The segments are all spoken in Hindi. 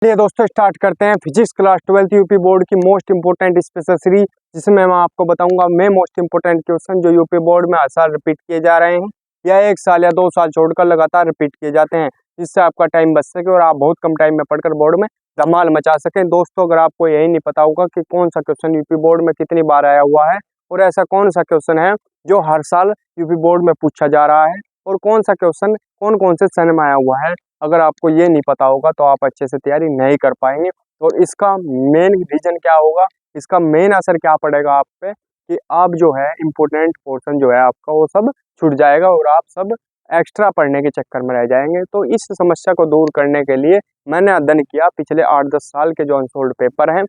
चलिए दोस्तों स्टार्ट करते हैं physics class 12th UP board की मोस्ट इंपोर्टेंट स्पेशल सीरीज, जिसमें मैं आपको बताऊंगा मैं मोस्ट इंपोर्टेंट क्वेश्चन जो यूपी बोर्ड में हर साल रिपीट किए जा रहे हैं या 1 साल या 2 साल छोड़कर लगातार रिपीट किए जाते हैं, जिससे आपका टाइम बच सके और आप बहुत कम टाइम में पढ़कर बोर्ड में धमाल मचा सकें। दोस्तों अगर आपको यही नहीं पता होगा कि कौन सा क्वेश्चन यूपी बोर्ड में कितनी बार आया हुआ है और ऐसा कौन सा क्वेश्चन है जो हर साल यूपी बोर्ड में पूछा जा रहा है और कौन सा क्वेश्चन कौन कौन से सन में आया हुआ है, अगर आपको ये नहीं पता होगा तो आप अच्छे से तैयारी नहीं कर पाएंगे। और इसका मेन रीजन क्या होगा, इसका मेन असर क्या पड़ेगा आप पे कि आप जो है इम्पोर्टेंट पोर्शन जो है आपका वो सब छूट जाएगा और आप सब एक्स्ट्रा पढ़ने के चक्कर में रह जाएंगे। तो इस समस्या को दूर करने के लिए मैंने अध्ययन किया पिछले 8-10 साल के जो अनसोल्ड पेपर हैं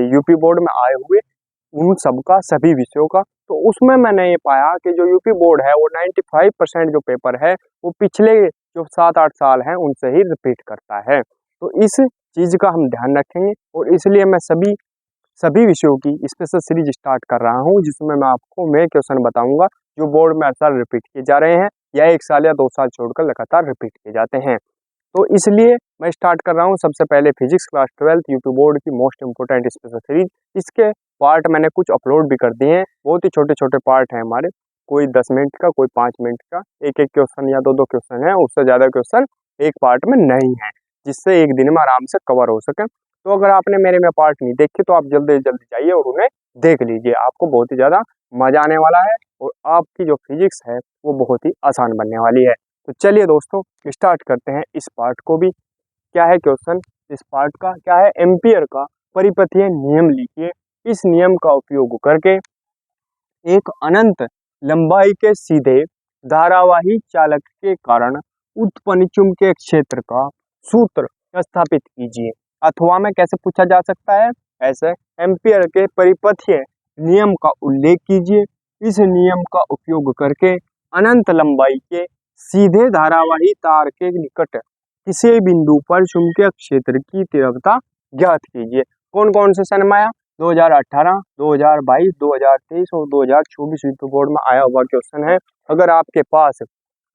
यूपी बोर्ड में आए हुए उन सब का सभी विषयों का। तो उसमें मैंने ये पाया कि जो यूपी बोर्ड है वो 95% जो पेपर है वो पिछले जो 7-8 साल हैं उनसे ही रिपीट करता है। तो इस चीज़ का हम ध्यान रखेंगे और इसलिए मैं सभी विषयों की स्पेशल सीरीज स्टार्ट कर रहा हूँ, जिसमें मैं आपको मैं क्वेश्चन बताऊंगा जो बोर्ड में हर साल रिपीट किए जा रहे हैं या 1 साल या 2 साल छोड़कर लगातार रिपीट किए जाते हैं। तो इसलिए मैं स्टार्ट कर रहा हूँ सबसे पहले physics class 12th UP board की मोस्ट इंपोर्टेंट स्पेशल सीरीज। इसके पार्ट मैंने कुछ अपलोड भी कर दिए हैं, बहुत ही छोटे छोटे पार्ट हैं हमारे, कोई 10 मिनट का कोई 5 मिनट का, एक एक क्वेश्चन या दो क्वेश्चन है, उससे ज़्यादा क्वेश्चन एक पार्ट में नहीं है, जिससे एक दिन में आराम से कवर हो सके। तो अगर आपने मेरे में पार्ट नहीं देखे तो आप जल्दी जल्दी जाइए और उन्हें देख लीजिए, आपको बहुत ही ज़्यादा मजा आने वाला है और आपकी जो फिजिक्स है वो बहुत ही आसान बनने वाली है। तो चलिए दोस्तों स्टार्ट करते हैं इस पार्ट को भी। क्या है क्वेश्चन इस पार्ट का, क्या है एम्पियर का परिपथीय नियम लिखिए। इस नियम का उपयोग करके एक अनंत लंबाई के सीधे धारावाही चालक के कारण उत्पन्न चुंबकीय क्षेत्र का सूत्र स्थापित कीजिए। अथवा में कैसे पूछा जा सकता है, ऐसे एम्पियर के परिपथीय नियम का उल्लेख कीजिए। इस नियम का उपयोग करके अनंत लंबाई के सीधे धारावाही तार के निकट किसी बिंदु पर चुंबकीय क्षेत्र की तीव्रता ज्ञात कीजिए। कौन कौन से सन में आया, 2018, 2022, 2023 और 2024 यूपी बोर्ड में आया हुआ क्वेश्चन है। अगर आपके पास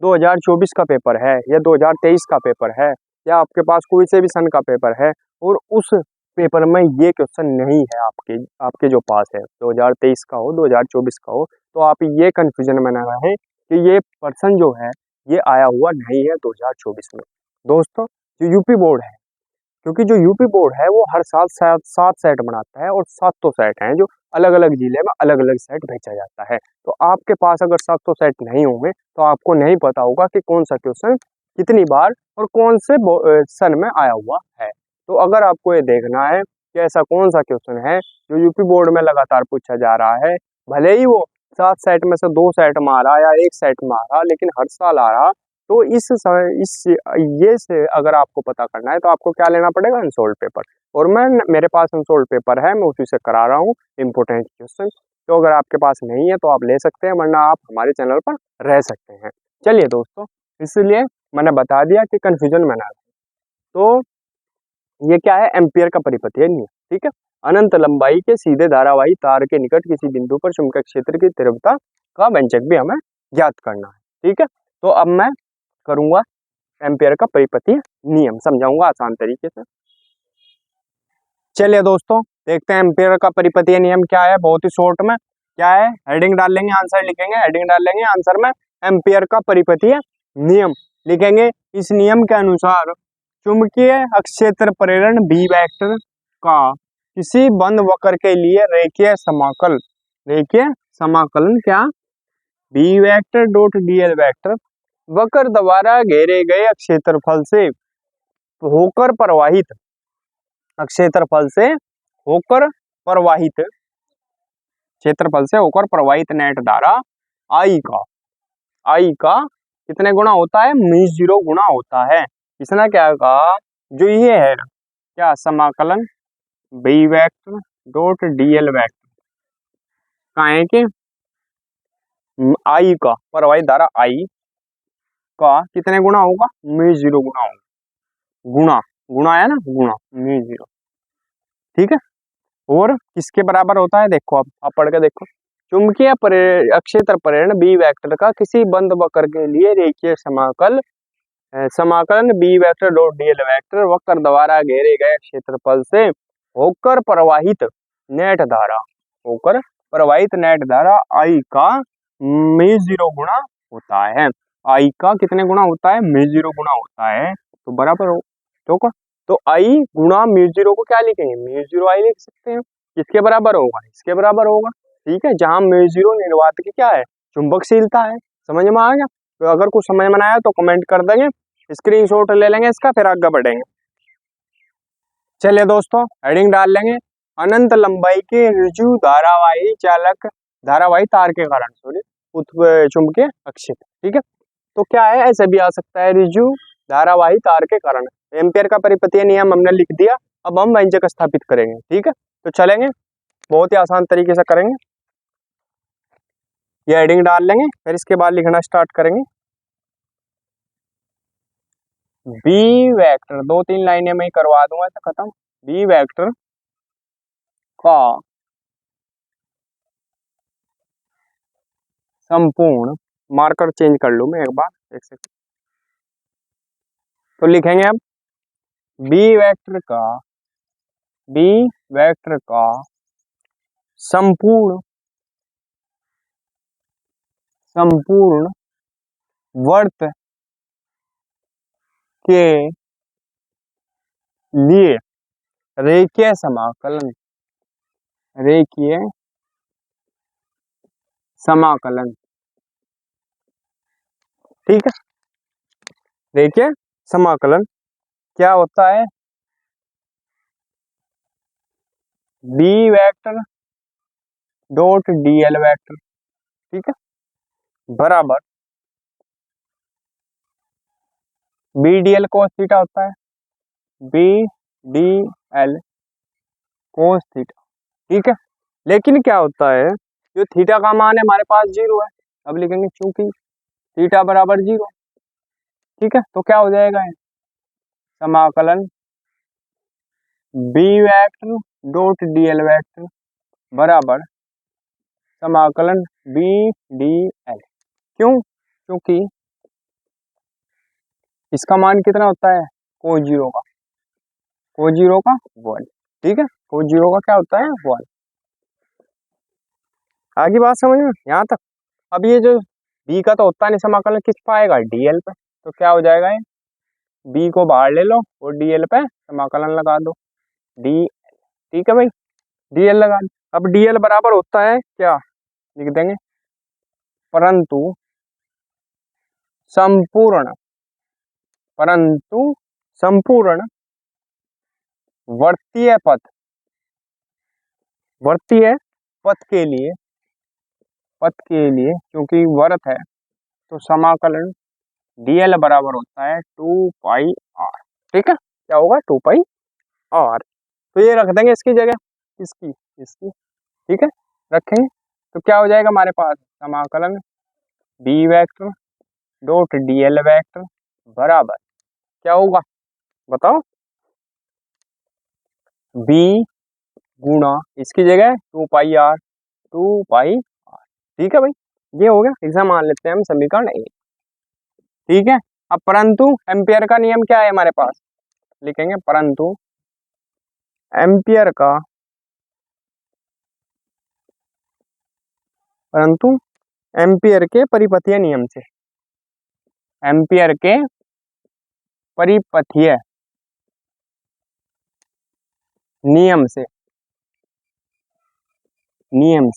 2024 का पेपर है या 2023 का पेपर है या आपके पास कोई से भी सन का पेपर है और उस पेपर में ये क्वेश्चन नहीं है आपके जो पास है, 2023 का हो 2024 का हो, तो आप ये कन्फ्यूजन में ना रहें कि ये पर्सन जो है ये आया हुआ नहीं है 2024 में। दोस्तों जो यूपी बोर्ड है, क्योंकि जो यूपी बोर्ड है वो हर साल 7 सेट बनाता है और 700 सेट हैं जो अलग अलग जिले में अलग अलग सेट भेजा जाता है। तो आपके पास अगर 700 सेट नहीं होंगे तो आपको नहीं पता होगा कि कौन सा क्वेश्चन कितनी बार और कौन से सन में आया हुआ है। तो अगर आपको ये देखना है कि ऐसा कौन सा क्वेश्चन है जो यूपी बोर्ड में लगातार पूछा जा रहा है, भले ही वो 7 सेट में से 2 सेट में आ रहा या 1 सेट में आ रहा, लेकिन हर साल आ रहा, तो ये से अगर आपको पता करना है तो आपको क्या लेना पड़ेगा, अनसोल्ड पेपर। और मेरे पास अनसोल्ड पेपर है, मैं उसी से करा रहा हूँ इंपोर्टेंट क्वेश्चन। तो अगर आपके पास नहीं है तो आप ले सकते हैं, वरना आप हमारे चैनल पर रह सकते हैं। चलिए दोस्तों, इसलिए मैंने बता दिया कि कन्फ्यूजन में ना रहे। तो ये क्या है, एम्पियर का परिपथीय नियम, ठीक है। अनंत लंबाई के सीधे धारावाही तार के निकट किसी बिंदु पर चुंबकीय क्षेत्र की तीव्रता का व्यंजक भी हमें ज्ञात करना है, ठीक है। तो अब मैं करूंगा एम्पियर का परिपथीय नियम, समझाऊंगा आसान तरीके से। चलिए दोस्तों देखते हैं एम्पियर का परिपथीय नियम क्या है, बहुत ही शॉर्ट में। क्या है, हेडिंग डाल लेंगे, आंसर लिखेंगे, हेडिंग डाल लेंगे, आंसर में एम्पियर का परिपथीय नियम लिखेंगे। इस नियम के अनुसार चुंबकीय अक्षेत्र प्रेरण बी वेक्टर का किसी बंद वक्र के लिए रेखीय समाकलन क्या, B vector dot DL vector वक्र द्वारा घेरे गए क्षेत्रफल से होकर प्रवाहित नेट धारा आई का कितने गुना होता है, μ0 गुना होता है। इसने क्या कहा, जो ये है क्या समाकलन B vector dot DL vector का है कि आई का प्रवाहित धारा आई का कितने गुना होगा, μ0 गुना होगा, गुना है ना, गुना μ0, ठीक है। और किसके बराबर होता है, देखो आप पढ़ के देखो, चुंबकीय अक्षेत्र प्रेरण बी वेक्टर का किसी बंद वक्र के लिए रेखीय समाकल समाकलन B vector dot DL vector वक्र द्वारा घेरे गए क्षेत्रफल से होकर प्रवाहित नेट धारा, होकर प्रवाहित नेट धारा आई का म्यू0 गुणा होता है। आई का कितने गुणा होता है? म्यू0 गुणा होता है। तो बराबर हो तो आई गुणा म्यू0 को क्या लिखेंगे? म्यू0 आई लिख सकते हैं। किसके बराबर होगा? इसके बराबर होगा। ठीक है, जहां म्यू0 निर्वात की क्या है? चुंबकशीलता है। समझ में आ गया? तो अगर कुछ समझ में आया तो कमेंट कर देंगे, स्क्रीनशॉट ले लेंगे इसका, फिर आगे बढ़ेंगे। चलिए दोस्तों, हेडिंग डाल लेंगे, अनंत लंबाई के ऋजु धारावाही चालक धारावाही तार के कारण चुंबकीय अक्षेत्र। ठीक है, तो क्या है, ऐसे भी आ सकता है ऋजु धारावाही तार के कारण। एम्पियर का परिपतीय नियम हमने लिख दिया, अब हम व्यंजक स्थापित करेंगे। ठीक है, तो चलेंगे, बहुत ही आसान तरीके से करेंगे। ये हेडिंग डाल लेंगे, फिर इसके बाद लिखना स्टार्ट करेंगे। बी वेक्टर, 2-3 लाइनें मैं करवा दूंगा तो खत्म। बी वेक्टर का संपूर्ण, मार्कर चेंज कर लूं मैं एक बार, एक सेकंड। तो लिखेंगे अब बी वेक्टर का संपूर्ण वर्त के लिए रेखीय समाकलन। ठीक है, रेखीय समाकलन क्या होता है? B vector dot DL vector, ठीक है, बराबर B D L cos theta होता है। B D L cos theta, ठीक है। लेकिन क्या होता है, जो थीटा का मान है हमारे पास 0 है, अब लिखेंगे चूंकि थीटा बराबर 0, ठीक है, तो क्या हो जाएगा? समाकलन B vector dot DL vector बराबर समाकलन बी डी एल। क्यों? क्योंकि इसका मान कितना होता है? कोस 0 का 1, ठीक है, कोस 0 का क्या होता है? 1। आगे बात समझ में यहाँ तक? अब ये जो बी का तो होता नहीं समाकलन, किस पे आएगा? डीएल पे। तो क्या हो जाएगा? ये बी को बाहर ले लो और डीएल पे समाकलन लगा दो, डी, ठीक है भाई, डीएल लगा दो। अब डीएल बराबर होता है क्या? लिख देंगे परंतु संपूर्ण वर्तीय पथ के लिए क्योंकि वर्त है तो समाकलन डीएल बराबर होता है 2 पाई आर। ठीक है, क्या होगा? 2 पाई आर। तो ये रख देंगे इसकी जगह, इसकी, ठीक है, रखेंगे। तो क्या हो जाएगा हमारे पास? समाकलन B vector dot DL vector बराबर क्या होगा बताओ? बी गुणा इसकी जगह 2 पाई आर, ठीक है भाई, ये हो गया। एग्जाम मान लेते हैं हम समीकरण 1, ठीक है। अब परंतु एम्पियर का नियम क्या है हमारे पास? लिखेंगे परंतु एम्पियर के परिपथीय नियम से, एम्पियर के परिपथीय नियम से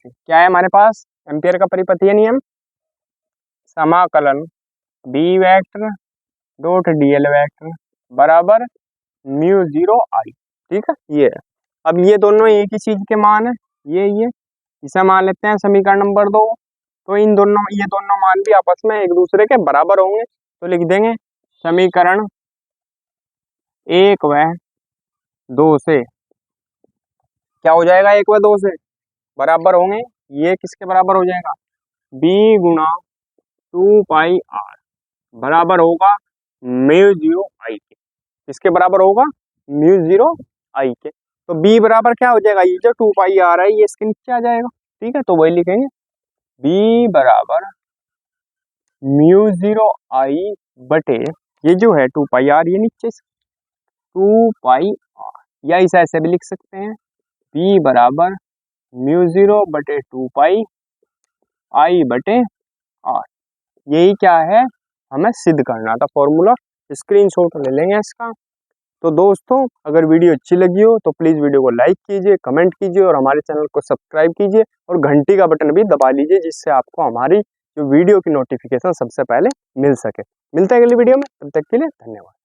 क्या है हमारे पास? एम्पियर का परिपथीय नियम समाकलन B vector dot DL vector बराबर म्यू0 आई, ठीक है। ये अब ये दोनों एक ही चीज के मान है, ये इसे मान लेते हैं समीकरण नंबर 2। तो ये दोनों मान भी आपस में एक दूसरे के बराबर होंगे, तो लिख देंगे समीकरण 1 व 2 से क्या हो जाएगा? 1 व 2 से बराबर होंगे। ये किसके बराबर हो जाएगा? बी गुणा 2 पाई आर बराबर होगा म्यू0 आई के। किसके बराबर होगा? म्यू0 आई के। तो बी बराबर क्या हो जाएगा? ये जो 2 पाई आर है ये इसके नीचे आ जाएगा, ठीक है, तो वही लिखेंगे बी बराबर म्यू0 आई बटे ये जो है 2 पाई आर, ये नीचे 2 पाई आर, या इसे ऐसे भी लिख सकते हैं V बराबर μ0 बटे 2 पाई I बटे आर। यही क्या है, हमें सिद्ध करना था फॉर्मूला। स्क्रीनशॉट ले लेंगे इसका। तो दोस्तों, अगर वीडियो अच्छी लगी हो तो प्लीज़ वीडियो को लाइक कीजिए, कमेंट कीजिए और हमारे चैनल को सब्सक्राइब कीजिए और घंटी का बटन भी दबा लीजिए, जिससे आपको हमारी जो वीडियो की नोटिफिकेशन सबसे पहले मिल सके। मिलते हैं अगली वीडियो में, तब तक के लिए धन्यवाद।